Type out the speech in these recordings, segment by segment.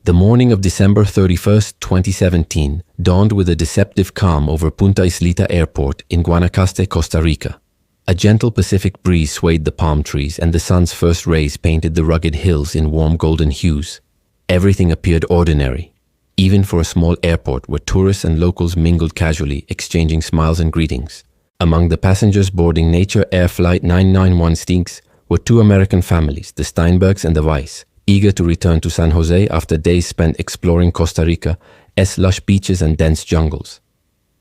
The morning of December 31st, 2017, dawned with a deceptive calm over Punta Islita Airport in Guanacaste, Costa Rica. A gentle Pacific breeze swayed the palm trees, and the sun's first rays painted the rugged hills in warm golden hues. Everything appeared ordinary, even for a small airport where tourists and locals mingled casually, exchanging smiles and greetings. Among the passengers boarding Nature Air Flight 991 Stinks were two American families, the Steinbergs and the Weiss, eager to return to San Jose after days spent exploring Costa Rica's lush beaches and dense jungles.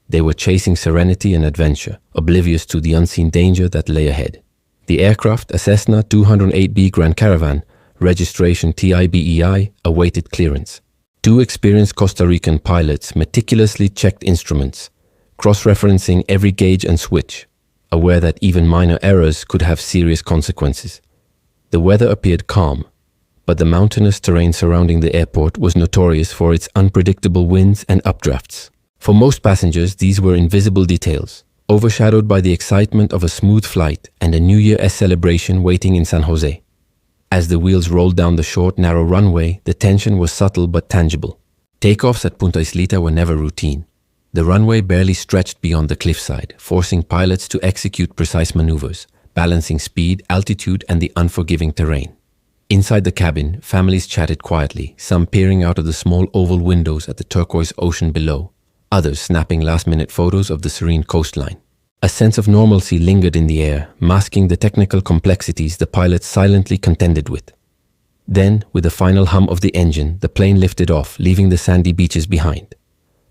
They were chasing serenity and adventure, oblivious to the unseen danger that lay ahead. The aircraft, a Cessna 208B Grand Caravan, registration TIBEI, awaited clearance. Two experienced Costa Rican pilots meticulously checked instruments, cross-referencing every gauge and switch, aware that even minor errors could have serious consequences. The weather appeared calm, but the mountainous terrain surrounding the airport was notorious for its unpredictable winds and updrafts. For most passengers, these were invisible details, overshadowed by the excitement of a smooth flight and a New Year's celebration waiting in San Jose. As the wheels rolled down the short, narrow runway, the tension was subtle but tangible. Takeoffs at Punta Islita were never routine. The runway barely stretched beyond the cliffside, forcing pilots to execute precise maneuvers, balancing speed, altitude, and the unforgiving terrain. Inside the cabin, families chatted quietly, some peering out of the small oval windows at the turquoise ocean below, others snapping last-minute photos of the serene coastline. A sense of normalcy lingered in the air, masking the technical complexities the pilots silently contended with. Then, with a final hum of the engine, the plane lifted off, leaving the sandy beaches behind.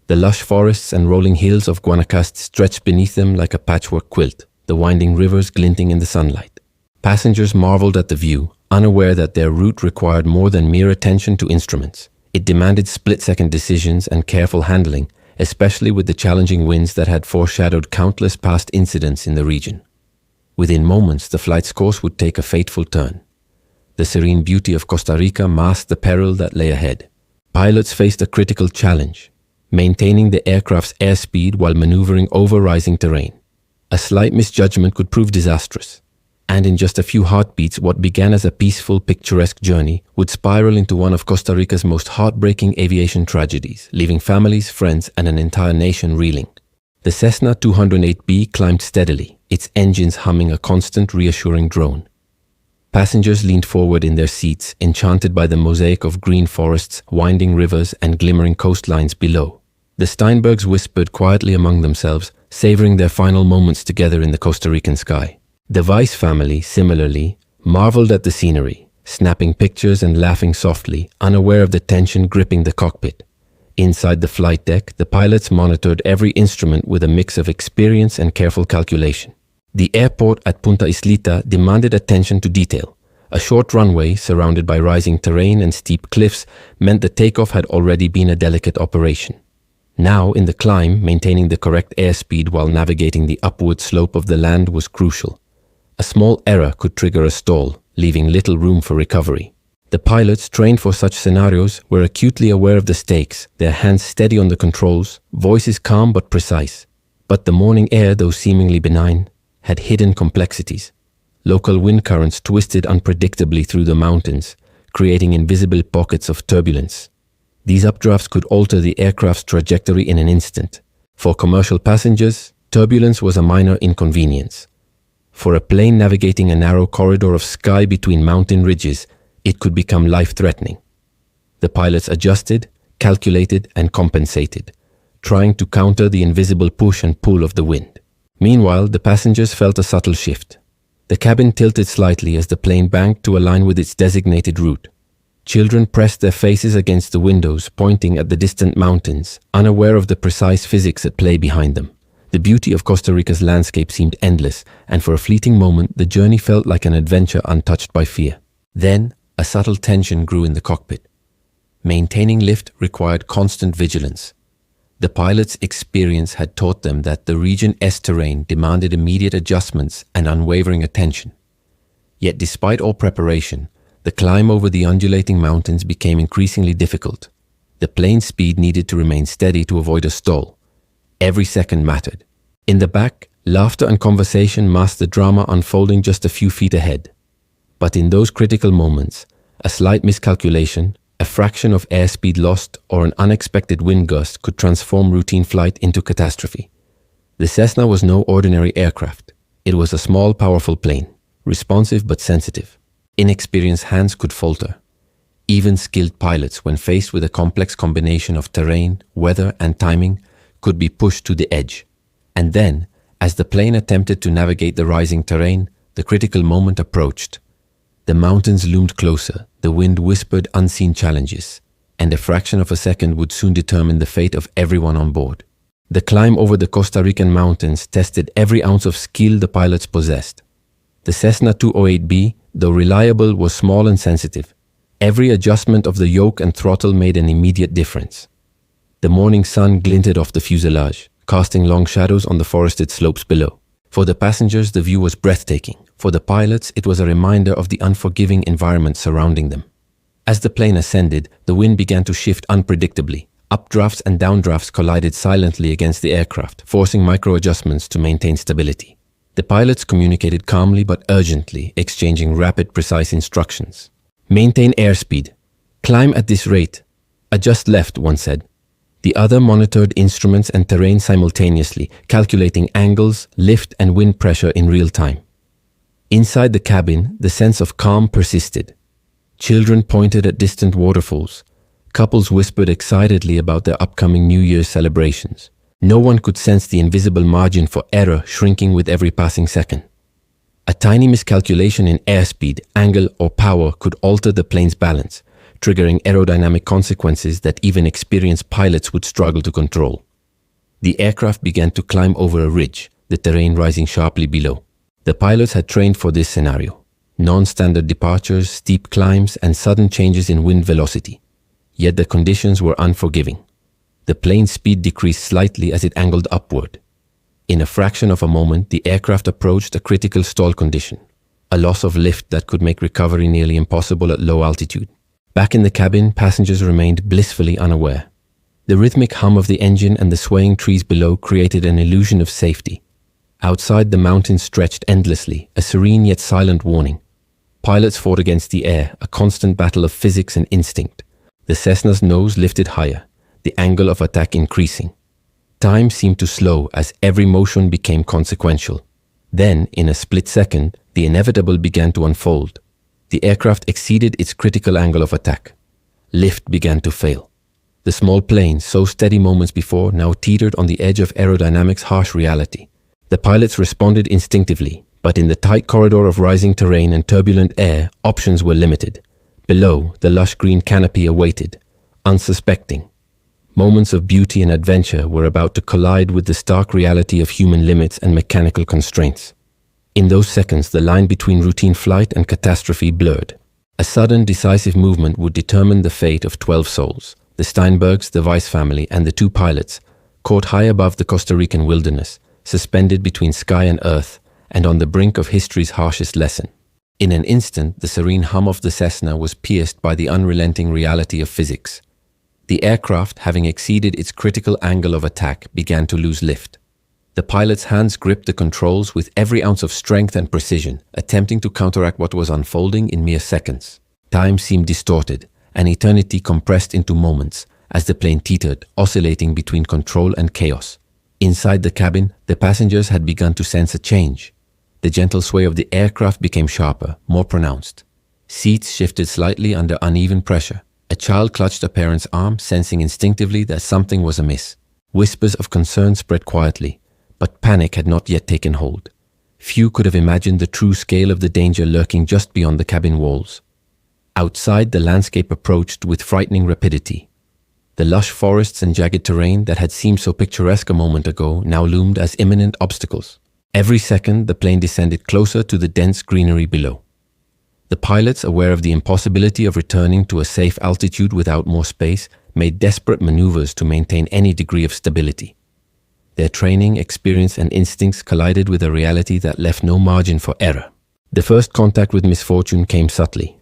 The lush forests and rolling hills of Guanacaste stretched beneath them like a patchwork quilt, the winding rivers glinting in the sunlight. Passengers marveled at the view, unaware that their route required more than mere attention to instruments. It demanded split-second decisions and careful handling, especially with the challenging winds that had foreshadowed countless past incidents in the region. Within moments, the flight's course would take a fateful turn. The serene beauty of Costa Rica masked the peril that lay ahead. Pilots faced a critical challenge, maintaining the aircraft's airspeed while maneuvering over rising terrain. A slight misjudgment could prove disastrous, and in just a few heartbeats, what began as a peaceful, picturesque journey would spiral into one of Costa Rica's most heartbreaking aviation tragedies, leaving families, friends, and an entire nation reeling. The Cessna 208B climbed steadily, its engines humming a constant, reassuring drone. Passengers leaned forward in their seats, enchanted by the mosaic of green forests, winding rivers, and glimmering coastlines below. The Steinbergs whispered quietly among themselves, savoring their final moments together in the Costa Rican sky. The Weiss family, similarly, marveled at the scenery, snapping pictures and laughing softly, unaware of the tension gripping the cockpit. Inside the flight deck, the pilots monitored every instrument with a mix of experience and careful calculation. The airport at Punta Islita demanded attention to detail. A short runway, surrounded by rising terrain and steep cliffs, meant the takeoff had already been a delicate operation. Now, in the climb, maintaining the correct airspeed while navigating the upward slope of the land was crucial. A small error could trigger a stall, leaving little room for recovery. The pilots, trained for such scenarios, were acutely aware of the stakes, their hands steady on the controls, voices calm but precise. But the morning air, though seemingly benign, had hidden complexities. Local wind currents twisted unpredictably through the mountains, creating invisible pockets of turbulence. These updrafts could alter the aircraft's trajectory in an instant. For commercial passengers, turbulence was a minor inconvenience. For a plane navigating a narrow corridor of sky between mountain ridges, it could become life-threatening. The pilots adjusted, calculated, and compensated, trying to counter the invisible push and pull of the wind. Meanwhile, the passengers felt a subtle shift. The cabin tilted slightly as the plane banked to align with its designated route. Children pressed their faces against the windows, pointing at the distant mountains, unaware of the precise physics at play behind them. The beauty of Costa Rica's landscape seemed endless, and for a fleeting moment, the journey felt like an adventure untouched by fear. Then, a subtle tension grew in the cockpit. Maintaining lift required constant vigilance. The pilots' experience had taught them that the region's terrain demanded immediate adjustments and unwavering attention. Yet despite all preparation, the climb over the undulating mountains became increasingly difficult. The plane's speed needed to remain steady to avoid a stall. Every second mattered. In the back, laughter and conversation masked the drama unfolding just a few feet ahead. But in those critical moments, a slight miscalculation, A fraction of airspeed lost or an unexpected wind gust could transform routine flight into catastrophe. The Cessna was no ordinary aircraft. It was a small, powerful plane, responsive but sensitive. Inexperienced hands could falter. Even skilled pilots, when faced with a complex combination of terrain, weather, and timing, could be pushed to the edge. And then, as the plane attempted to navigate the rising terrain, the critical moment approached. The mountains loomed closer, the wind whispered unseen challenges, and a fraction of a second would soon determine the fate of everyone on board. The climb over the Costa Rican mountains tested every ounce of skill the pilots possessed. The Cessna 208B, though reliable, was small and sensitive. Every adjustment of the yoke and throttle made an immediate difference. The morning sun glinted off the fuselage, casting long shadows on the forested slopes below. For the passengers, the view was breathtaking. For the pilots, it was a reminder of the unforgiving environment surrounding them. As the plane ascended, the wind began to shift unpredictably. Updrafts and downdrafts collided silently against the aircraft, forcing micro-adjustments to maintain stability. The pilots communicated calmly but urgently, exchanging rapid, precise instructions. Maintain airspeed. Climb at this rate. Adjust left, one said. The other monitored instruments and terrain simultaneously, calculating angles, lift, and wind pressure in real time. Inside the cabin, the sense of calm persisted. Children pointed at distant waterfalls. Couples whispered excitedly about their upcoming New Year's celebrations. No one could sense the invisible margin for error shrinking with every passing second. A tiny miscalculation in airspeed, angle, or power could alter the plane's balance, triggering aerodynamic consequences that even experienced pilots would struggle to control. The aircraft began to climb over a ridge, the terrain rising sharply below. The pilots had trained for this scenario: non-standard departures, steep climbs, and sudden changes in wind velocity. Yet the conditions were unforgiving. The plane's speed decreased slightly as it angled upward. In a fraction of a moment, the aircraft approached a critical stall condition, a loss of lift that could make recovery nearly impossible at low altitude. Back in the cabin, passengers remained blissfully unaware. The rhythmic hum of the engine and the swaying trees below created an illusion of safety. Outside, the mountains stretched endlessly, a serene yet silent warning. Pilots fought against the air, a constant battle of physics and instinct. The Cessna's nose lifted higher, the angle of attack increasing. Time seemed to slow as every motion became consequential. Then, in a split second, the inevitable began to unfold. The aircraft exceeded its critical angle of attack. Lift began to fail. The small plane, so steady moments before, now teetered on the edge of aerodynamics' harsh reality. The pilots responded instinctively, but in the tight corridor of rising terrain and turbulent air, options were limited. Below, the lush green canopy awaited, unsuspecting. Moments of beauty and adventure were about to collide with the stark reality of human limits and mechanical constraints. In those seconds, the line between routine flight and catastrophe blurred. A sudden, decisive movement would determine the fate of 12 souls: the Steinbergs, the Weiss family, and the two pilots, caught high above the Costa Rican wilderness, suspended between sky and earth, and on the brink of history's harshest lesson. In an instant, the serene hum of the Cessna was pierced by the unrelenting reality of physics. The aircraft, having exceeded its critical angle of attack, began to lose lift. The pilot's hands gripped the controls with every ounce of strength and precision, attempting to counteract what was unfolding in mere seconds. Time seemed distorted, an eternity compressed into moments, as the plane teetered, oscillating between control and chaos. Inside the cabin, the passengers had begun to sense a change. The gentle sway of the aircraft became sharper, more pronounced. Seats shifted slightly under uneven pressure. A child clutched a parent's arm, sensing instinctively that something was amiss. Whispers of concern spread quietly, but panic had not yet taken hold. Few could have imagined the true scale of the danger lurking just beyond the cabin walls. Outside, the landscape approached with frightening rapidity. The lush forests and jagged terrain that had seemed so picturesque a moment ago now loomed as imminent obstacles. Every second, the plane descended closer to the dense greenery below. The pilots, aware of the impossibility of returning to a safe altitude without more space, made desperate maneuvers to maintain any degree of stability. Their training, experience, and instincts collided with a reality that left no margin for error. The first contact with misfortune came subtly.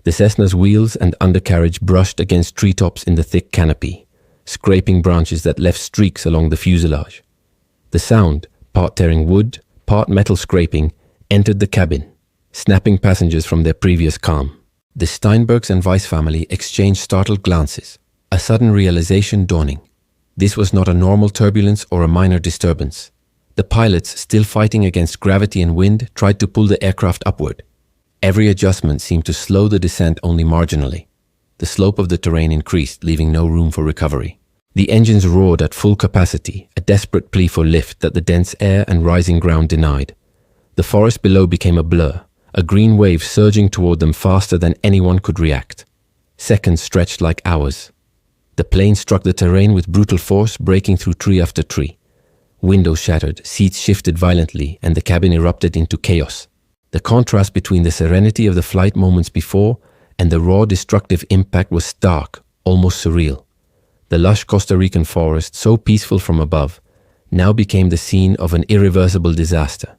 The Cessna's wheels and undercarriage brushed against treetops in the thick canopy, scraping branches that left streaks along the fuselage. The sound, part tearing wood, part metal scraping, entered the cabin, snapping passengers from their previous calm. The Steinbergs and Weiss family exchanged startled glances, a sudden realization dawning. This was not a normal turbulence or a minor disturbance. The pilots, still fighting against gravity and wind, tried to pull the aircraft upward. Every adjustment seemed to slow the descent only marginally. The slope of the terrain increased, leaving no room for recovery. The engines roared at full capacity, a desperate plea for lift that the dense air and rising ground denied. The forest below became a blur, a green wave surging toward them faster than anyone could react. Seconds stretched like hours. The plane struck the terrain with brutal force, breaking through tree after tree. Windows shattered, seats shifted violently, and the cabin erupted into chaos. The contrast between the serenity of the flight moments before and the raw, destructive impact was stark, almost surreal. The lush Costa Rican forest, so peaceful from above, now became the scene of an irreversible disaster.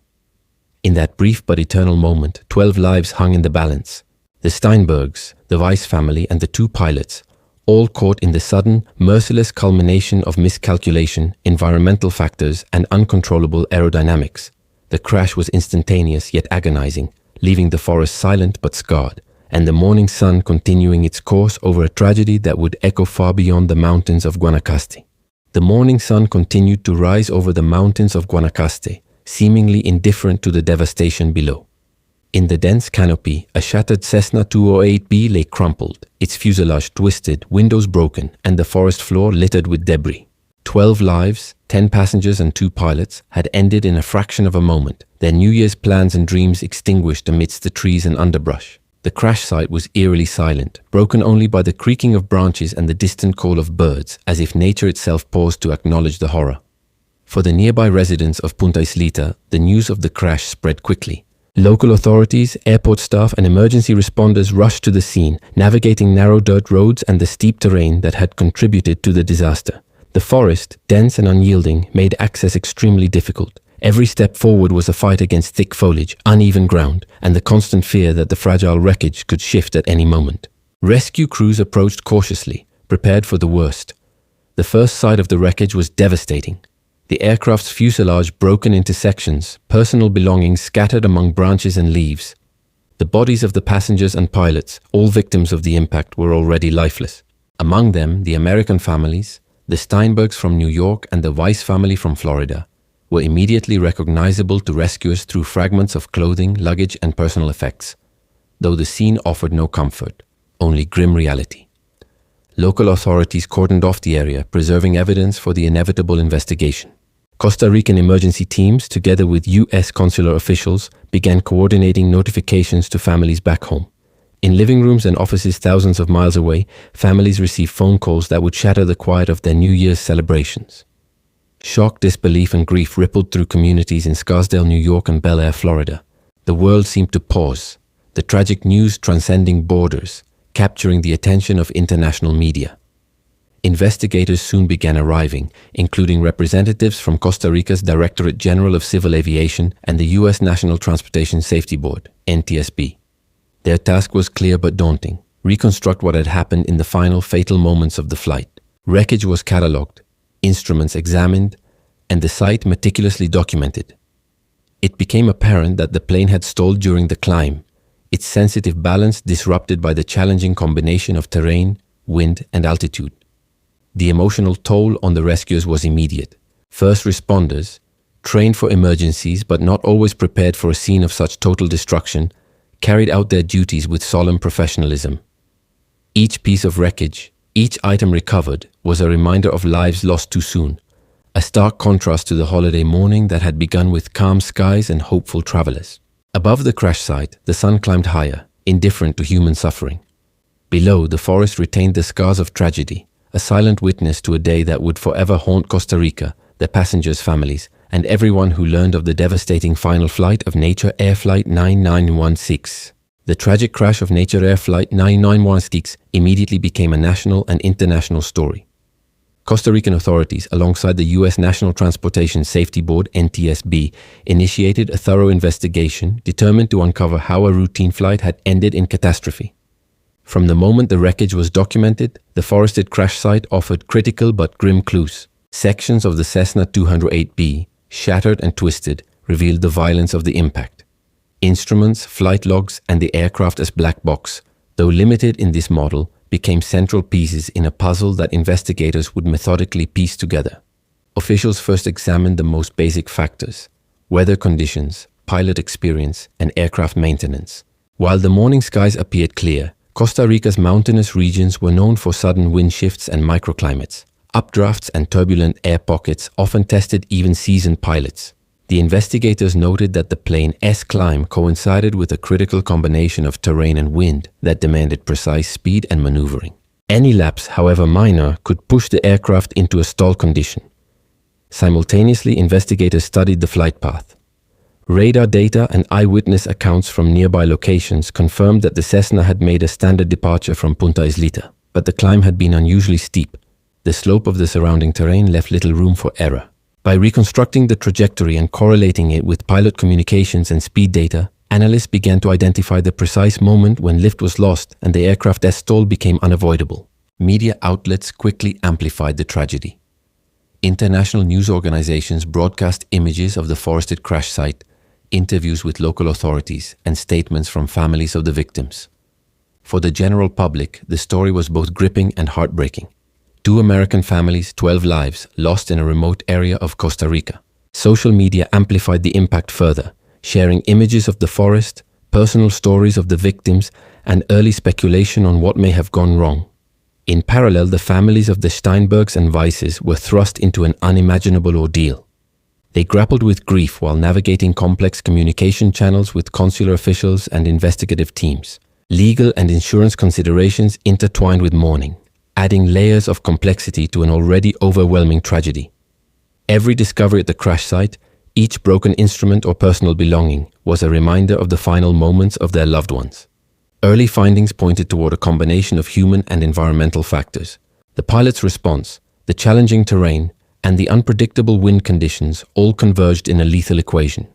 In that brief but eternal moment, 12 lives hung in the balance. The Steinbergs, the Weiss family, and the 2 pilots, all caught in the sudden, merciless culmination of miscalculation, environmental factors, and uncontrollable aerodynamics. The crash was instantaneous yet agonizing, leaving the forest silent but scarred, and the morning sun continuing its course over a tragedy that would echo far beyond the mountains of Guanacaste. The morning sun continued to rise over the mountains of Guanacaste, seemingly indifferent to the devastation below. In the dense canopy, a shattered Cessna 208B lay crumpled, its fuselage twisted, windows broken, and the forest floor littered with debris. 12 lives, 10 passengers and 2 pilots, had ended in a fraction of a moment, their New Year's plans and dreams extinguished amidst the trees and underbrush. The crash site was eerily silent, broken only by the creaking of branches and the distant call of birds, as if nature itself paused to acknowledge the horror. For the nearby residents of Punta Islita, the news of the crash spread quickly. Local authorities, airport staff, and emergency responders rushed to the scene, navigating narrow dirt roads and the steep terrain that had contributed to the disaster. The forest, dense and unyielding, made access extremely difficult. Every step forward was a fight against thick foliage, uneven ground, and the constant fear that the fragile wreckage could shift at any moment. Rescue crews approached cautiously, prepared for the worst. The first sight of the wreckage was devastating. The aircraft's fuselage broken into sections, personal belongings scattered among branches and leaves. The bodies of the passengers and pilots, all victims of the impact, were already lifeless. Among them, the American families, the Steinbergs from New York and the Weiss family from Florida, were immediately recognizable to rescuers through fragments of clothing, luggage, and personal effects, though the scene offered no comfort, only grim reality. Local authorities cordoned off the area, preserving evidence for the inevitable investigation. Costa Rican emergency teams, together with U.S. consular officials, began coordinating notifications to families back home. In living rooms and offices thousands of miles away, families received phone calls that would shatter the quiet of their New Year's celebrations. Shock, disbelief, and grief rippled through communities in Scarsdale, New York, and Bel Air, Florida. The world seemed to pause, the tragic news transcending borders, capturing the attention of international media. Investigators soon began arriving, including representatives from Costa Rica's Directorate General of Civil Aviation and the U.S. National Transportation Safety Board, NTSB. Their task was clear but daunting: reconstruct what had happened in the final fatal moments of the flight. Wreckage was catalogued, instruments examined, and the site meticulously documented. It became apparent that the plane had stalled during the climb, its sensitive balance disrupted by the challenging combination of terrain, wind, and altitude. The emotional toll on the rescuers was immediate. First responders, trained for emergencies but not always prepared for a scene of such total destruction, carried out their duties with solemn professionalism. Each piece of wreckage, each item recovered, was a reminder of lives lost too soon, a stark contrast to the holiday morning that had begun with calm skies and hopeful travelers. Above the crash site, the sun climbed higher, indifferent to human suffering. Below, the forest retained the scars of tragedy, a silent witness to a day that would forever haunt Costa Rica, their passengers' families, and everyone who learned of the devastating final flight of Nature Air Flight 9916. The tragic crash of Nature Air Flight 9916 immediately became a national and international story. Costa Rican authorities, alongside the U.S. National Transportation Safety Board, NTSB, initiated a thorough investigation determined to uncover how a routine flight had ended in catastrophe. From the moment the wreckage was documented, the forested crash site offered critical but grim clues. Sections of the Cessna 208B, shattered and twisted, revealed the violence of the impact. Instruments, flight logs, and the aircraft as black box though limited in this model, became central pieces in a puzzle that investigators would methodically piece together. Officials first examined the most basic factors: weather conditions, pilot experience, and aircraft maintenance. While the morning skies appeared clear, Costa Rica's mountainous regions were known for sudden wind shifts and microclimates. Updrafts and turbulent air pockets often tested even seasoned pilots. The investigators noted that the plane's climb coincided with a critical combination of terrain and wind that demanded precise speed and maneuvering. Any lapse, however minor, could push the aircraft into a stall condition. Simultaneously, investigators studied the flight path. Radar data and eyewitness accounts from nearby locations confirmed that the Cessna had made a standard departure from Punta Islita, but the climb had been unusually steep. The slope of the surrounding terrain left little room for error. By reconstructing the trajectory and correlating it with pilot communications and speed data, analysts began to identify the precise moment when lift was lost and the aircraft's stall became unavoidable. Media outlets quickly amplified the tragedy. International news organizations broadcast images of the forested crash site, interviews with local authorities, and statements from families of the victims. For the general public, the story was both gripping and heartbreaking. 2 American families, 12 lives, lost in a remote area of Costa Rica. Social media amplified the impact further, sharing images of the forest, personal stories of the victims, and early speculation on what may have gone wrong. In parallel, the families of the Steinbergs and Weisses were thrust into an unimaginable ordeal. They grappled with grief while navigating complex communication channels with consular officials and investigative teams. Legal and insurance considerations intertwined with mourning, adding layers of complexity to an already overwhelming tragedy. Every discovery at the crash site, each broken instrument or personal belonging, was a reminder of the final moments of their loved ones. Early findings pointed toward a combination of human and environmental factors. The pilot's response, the challenging terrain, and the unpredictable wind conditions all converged in a lethal equation.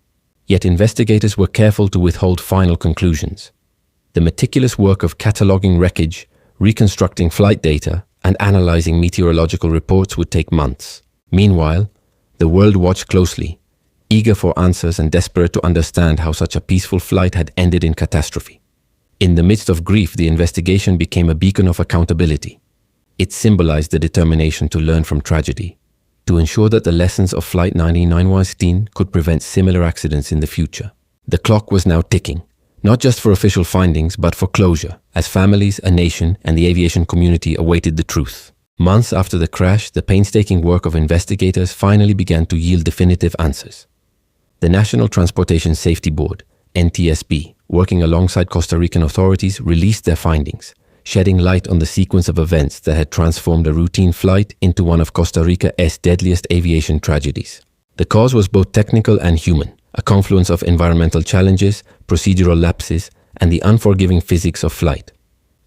Yet investigators were careful to withhold final conclusions. The meticulous work of cataloging wreckage, reconstructing flight data, and analyzing meteorological reports would take months. Meanwhile, the world watched closely, eager for answers and desperate to understand how such a peaceful flight had ended in catastrophe. In the midst of grief, the investigation became a beacon of accountability. It symbolized the determination to learn from tragedy, to ensure that the lessons of Flight 99 could prevent similar accidents in the future. The clock was now ticking, not just for official findings, but for closure, as families, a nation, and the aviation community awaited the truth. Months after the crash, the painstaking work of investigators finally began to yield definitive answers. The National Transportation Safety Board, NTSB, working alongside Costa Rican authorities, released their findings, shedding light on the sequence of events that had transformed a routine flight into one of Costa Rica's deadliest aviation tragedies. The cause was both technical and human, a confluence of environmental challenges, procedural lapses, and the unforgiving physics of flight.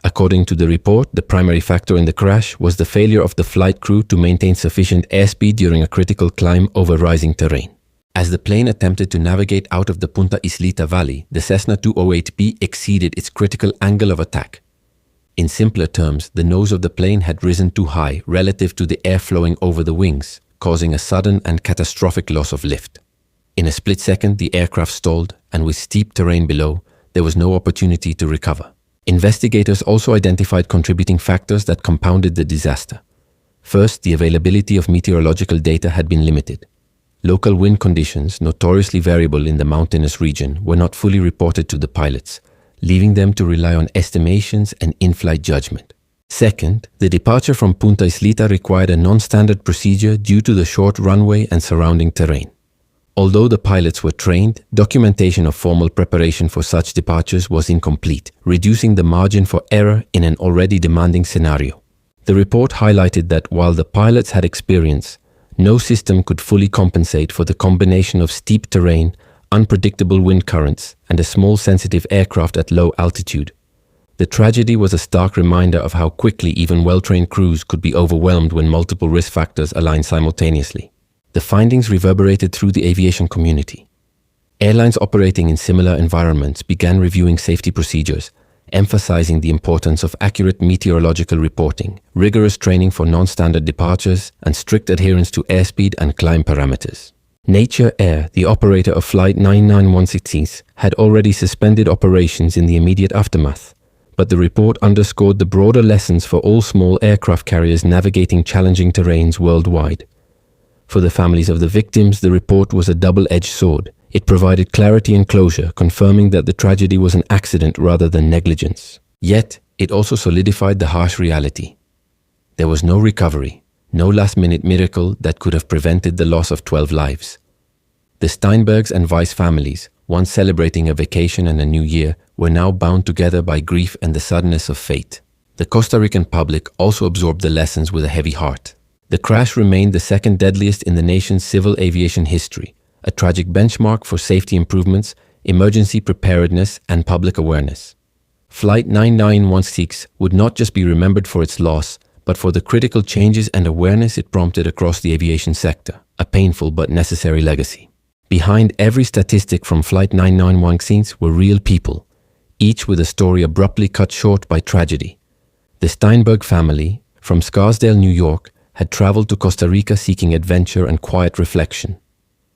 According to the report, the primary factor in the crash was the failure of the flight crew to maintain sufficient airspeed during a critical climb over rising terrain. As the plane attempted to navigate out of the Punta Islita Valley, the Cessna 208B exceeded its critical angle of attack. In simpler terms, the nose of the plane had risen too high relative to the air flowing over the wings, causing a sudden and catastrophic loss of lift. In a split second, the aircraft stalled, and with steep terrain below, there was no opportunity to recover. Investigators also identified contributing factors that compounded the disaster. First, the availability of meteorological data had been limited. Local wind conditions, notoriously variable in the mountainous region, were not fully reported to the pilots, leaving them to rely on estimations and in-flight judgment. Second, the departure from Punta Islita required a non-standard procedure due to the short runway and surrounding terrain. Although the pilots were trained, documentation of formal preparation for such departures was incomplete, reducing the margin for error in an already demanding scenario. The report highlighted that while the pilots had experience, no system could fully compensate for the combination of steep terrain, unpredictable wind currents, and a small sensitive aircraft at low altitude. The tragedy was a stark reminder of how quickly even well-trained crews could be overwhelmed when multiple risk factors aligned simultaneously. The findings reverberated through the aviation community. Airlines operating in similar environments began reviewing safety procedures, emphasizing the importance of accurate meteorological reporting, rigorous training for non-standard departures, and strict adherence to airspeed and climb parameters. Nature Air, the operator of Flight 99116, had already suspended operations in the immediate aftermath, but the report underscored the broader lessons for all small aircraft carriers navigating challenging terrains worldwide. For the families of the victims, the report was a double-edged sword. It provided clarity and closure, confirming that the tragedy was an accident rather than negligence. Yet, it also solidified the harsh reality. There was no recovery, no last-minute miracle that could have prevented the loss of 12 lives. The Steinbergs and Weiss families, once celebrating a vacation and a new year, were now bound together by grief and the suddenness of fate. The Costa Rican public also absorbed the lessons with a heavy heart. The crash remained the second deadliest in the nation's civil aviation history, a tragic benchmark for safety improvements, emergency preparedness, and public awareness. Flight 9916 would not just be remembered for its loss, but for the critical changes and awareness it prompted across the aviation sector, a painful but necessary legacy. Behind every statistic from Flight 9916 were real people, each with a story abruptly cut short by tragedy. The Steinberg family, from Scarsdale, New York, had traveled to Costa Rica seeking adventure and quiet reflection.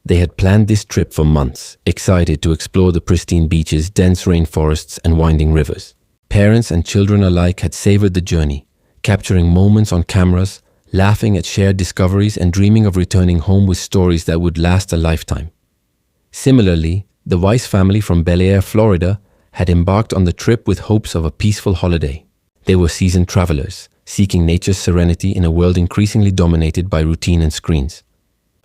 They had planned this trip for months, excited to explore the pristine beaches, dense rainforests, and winding rivers. Parents and children alike had savored the journey, capturing moments on cameras, laughing at shared discoveries, and dreaming of returning home with stories that would last a lifetime. Similarly, the Weiss family from Bel Air, Florida, had embarked on the trip with hopes of a peaceful holiday. They were seasoned travelers, seeking nature's serenity in a world increasingly dominated by routine and screens.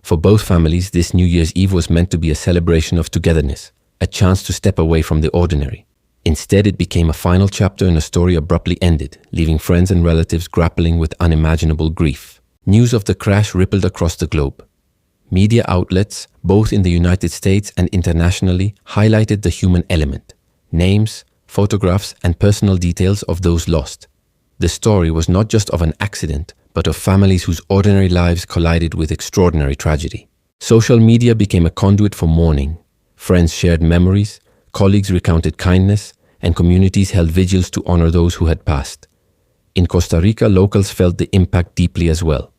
For both families, this New Year's Eve was meant to be a celebration of togetherness, a chance to step away from the ordinary. Instead, it became a final chapter in a story abruptly ended, leaving friends and relatives grappling with unimaginable grief. News of the crash rippled across the globe. Media outlets, both in the United States and internationally, highlighted the human element. Names, photographs, and personal details of those lost. The story was not just of an accident, but of families whose ordinary lives collided with extraordinary tragedy. Social media became a conduit for mourning. Friends shared memories, colleagues recounted kindness, and communities held vigils to honor those who had passed. In Costa Rica, locals felt the impact deeply as well.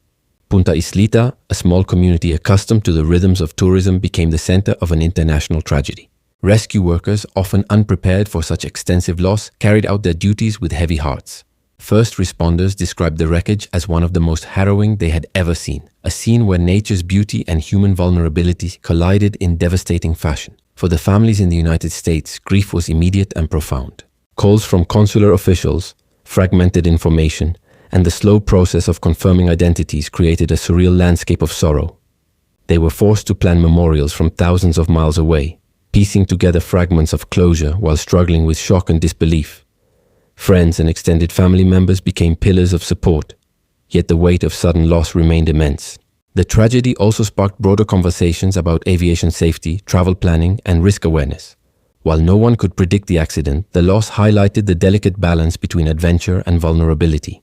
Punta Islita, a small community accustomed to the rhythms of tourism, became the center of an international tragedy. Rescue workers, often unprepared for such extensive loss, carried out their duties with heavy hearts. First responders described the wreckage as one of the most harrowing they had ever seen, a scene where nature's beauty and human vulnerability collided in devastating fashion. For the families in the United States, grief was immediate and profound. Calls from consular officials, fragmented information, and the slow process of confirming identities created a surreal landscape of sorrow. They were forced to plan memorials from thousands of miles away, piecing together fragments of closure while struggling with shock and disbelief. Friends and extended family members became pillars of support, yet the weight of sudden loss remained immense. The tragedy also sparked broader conversations about aviation safety, travel planning, and risk awareness. While no one could predict the accident, the loss highlighted the delicate balance between adventure and vulnerability.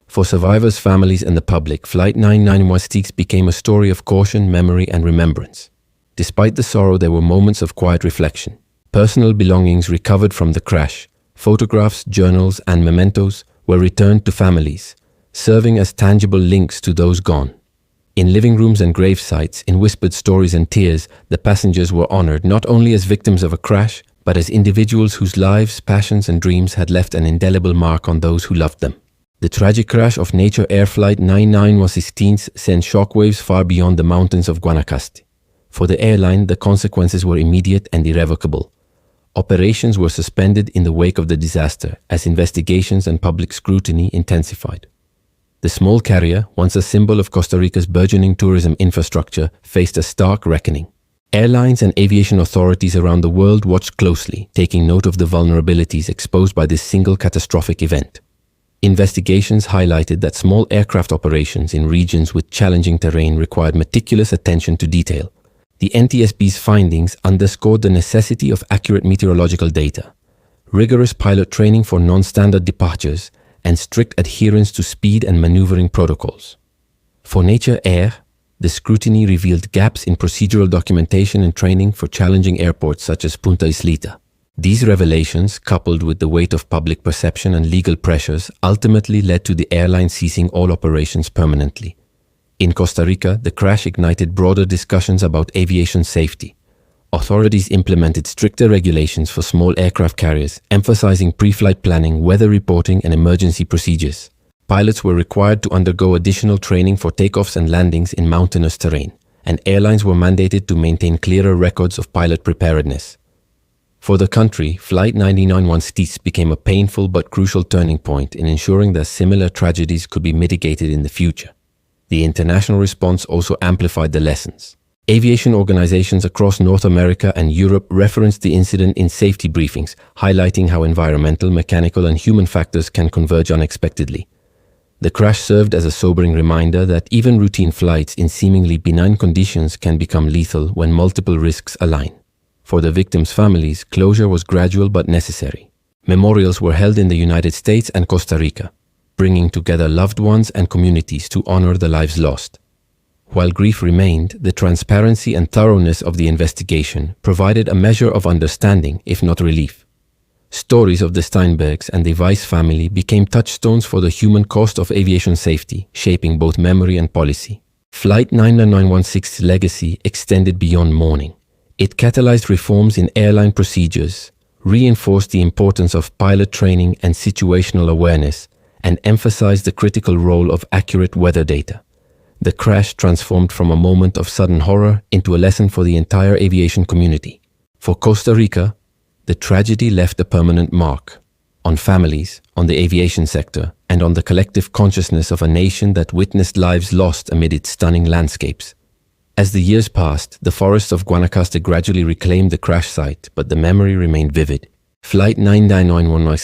For survivors, families, and the public, Flight 9916 became a story of caution, memory, and remembrance. Despite the sorrow, there were moments of quiet reflection. Personal belongings recovered from the crash, photographs, journals, and mementos were returned to families, serving as tangible links to those gone. In living rooms and grave sites, in whispered stories and tears, the passengers were honored not only as victims of a crash, but as individuals whose lives, passions, and dreams had left an indelible mark on those who loved them. The tragic crash of Nature Air Flight 9916 sent shockwaves far beyond the mountains of Guanacaste. For the airline, the consequences were immediate and irrevocable. Operations were suspended in the wake of the disaster as investigations and public scrutiny intensified. The small carrier, once a symbol of Costa Rica's burgeoning tourism infrastructure, faced a stark reckoning. Airlines and aviation authorities around the world watched closely, taking note of the vulnerabilities exposed by this single catastrophic event. Investigations highlighted that small aircraft operations in regions with challenging terrain required meticulous attention to detail. The NTSB's findings underscored the necessity of accurate meteorological data, rigorous pilot training for non-standard departures, and strict adherence to speed and maneuvering protocols. For Nature Air, the scrutiny revealed gaps in procedural documentation and training for challenging airports such as Punta Islita. These revelations, coupled with the weight of public perception and legal pressures, ultimately led to the airline ceasing all operations permanently. In Costa Rica, the crash ignited broader discussions about aviation safety. Authorities implemented stricter regulations for small aircraft carriers, emphasizing pre-flight planning, weather reporting, and emergency procedures. Pilots were required to undergo additional training for takeoffs and landings in mountainous terrain, and airlines were mandated to maintain clearer records of pilot preparedness. For the country, Flight 991 became a painful but crucial turning point in ensuring that similar tragedies could be mitigated in the future. The international response also amplified the lessons. Aviation organizations across North America and Europe referenced the incident in safety briefings, highlighting how environmental, mechanical, and human factors can converge unexpectedly. The crash served as a sobering reminder that even routine flights in seemingly benign conditions can become lethal when multiple risks align. For the victims' families, closure was gradual but necessary. Memorials were held in the United States and Costa Rica, bringing together loved ones and communities to honor the lives lost. While grief remained, the transparency and thoroughness of the investigation provided a measure of understanding, if not relief. Stories of the Steinbergs and the Weiss family became touchstones for the human cost of aviation safety, shaping both memory and policy. Flight 991's legacy extended beyond mourning. It catalyzed reforms in airline procedures, reinforced the importance of pilot training and situational awareness, and emphasized the critical role of accurate weather data. The crash transformed from a moment of sudden horror into a lesson for the entire aviation community. For Costa Rica, the tragedy left a permanent mark on families, on the aviation sector, and on the collective consciousness of a nation that witnessed lives lost amid its stunning landscapes. As the years passed, the forests of Guanacaste gradually reclaimed the crash site, but the memory remained vivid. Flight 991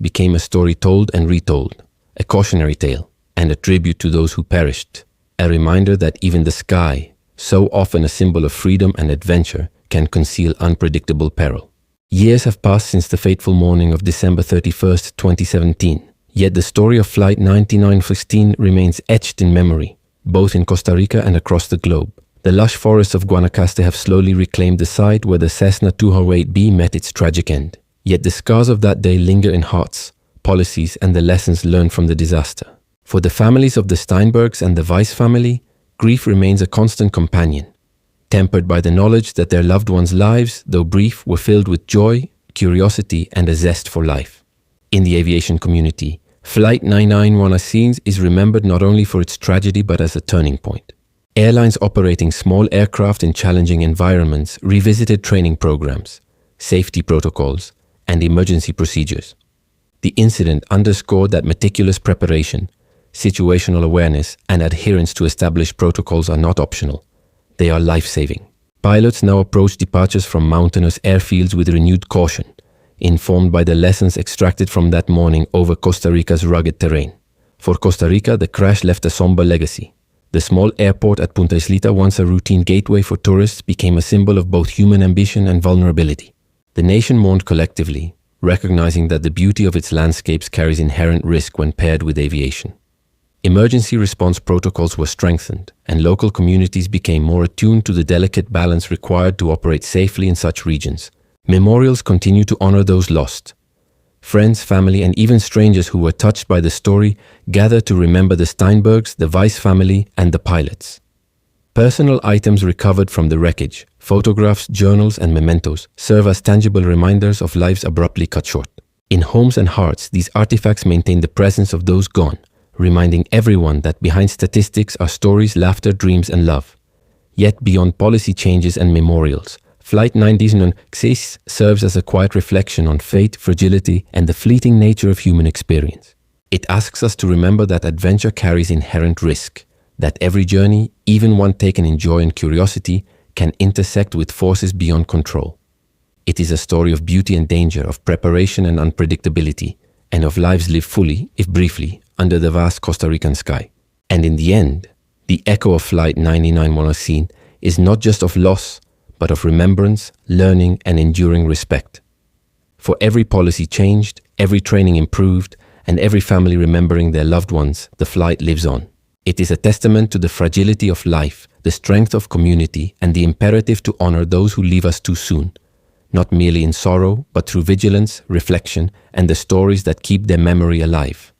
became a story told and retold, a cautionary tale, and a tribute to those who perished, a reminder that even the sky, so often a symbol of freedom and adventure, can conceal unpredictable peril. Years have passed since the fateful morning of December 31, 2017, yet the story of Flight 991 remains etched in memory, both in Costa Rica and across the globe. The lush forests of Guanacaste have slowly reclaimed the site where the Cessna 208B met its tragic end. Yet the scars of that day linger in hearts, policies, and the lessons learned from the disaster. For the families of the Steinbergs and the Weiss family, grief remains a constant companion, tempered by the knowledge that their loved ones' lives, though brief, were filled with joy, curiosity, and a zest for life. In the aviation community, Flight 991 is remembered not only for its tragedy but as a turning point. Airlines operating small aircraft in challenging environments revisited training programs, safety protocols, and emergency procedures. The incident underscored that meticulous preparation, situational awareness, and adherence to established protocols are not optional. They are life-saving. Pilots now approach departures from mountainous airfields with renewed caution, informed by the lessons extracted from that morning over Costa Rica's rugged terrain. For Costa Rica, the crash left a somber legacy. The small airport at Punta Islita, once a routine gateway for tourists, became a symbol of both human ambition and vulnerability. The nation mourned collectively, recognizing that the beauty of its landscapes carries inherent risk when paired with aviation. Emergency response protocols were strengthened, and local communities became more attuned to the delicate balance required to operate safely in such regions. Memorials continue to honor those lost. Friends, family, and even strangers who were touched by the story gather to remember the Steinbergs, the Weiss family, and the pilots. Personal items recovered from the wreckage, photographs, journals, and mementos, serve as tangible reminders of lives abruptly cut short. In homes and hearts, these artifacts maintain the presence of those gone, reminding everyone that behind statistics are stories, laughter, dreams, and love. Yet beyond policy changes and memorials, Flight 991 serves as a quiet reflection on fate, fragility, and the fleeting nature of human experience. It asks us to remember that adventure carries inherent risk, that every journey, even one taken in joy and curiosity, can intersect with forces beyond control. It is a story of beauty and danger, of preparation and unpredictability, and of lives lived fully, if briefly, under the vast Costa Rican sky. And in the end, the echo of Flight 991 is not just of loss, but of remembrance, learning, and enduring respect. For every policy changed, every training improved, and every family remembering their loved ones, the flight lives on. It is a testament to the fragility of life, the strength of community, and the imperative to honor those who leave us too soon, not merely in sorrow, but through vigilance, reflection, and the stories that keep their memory alive.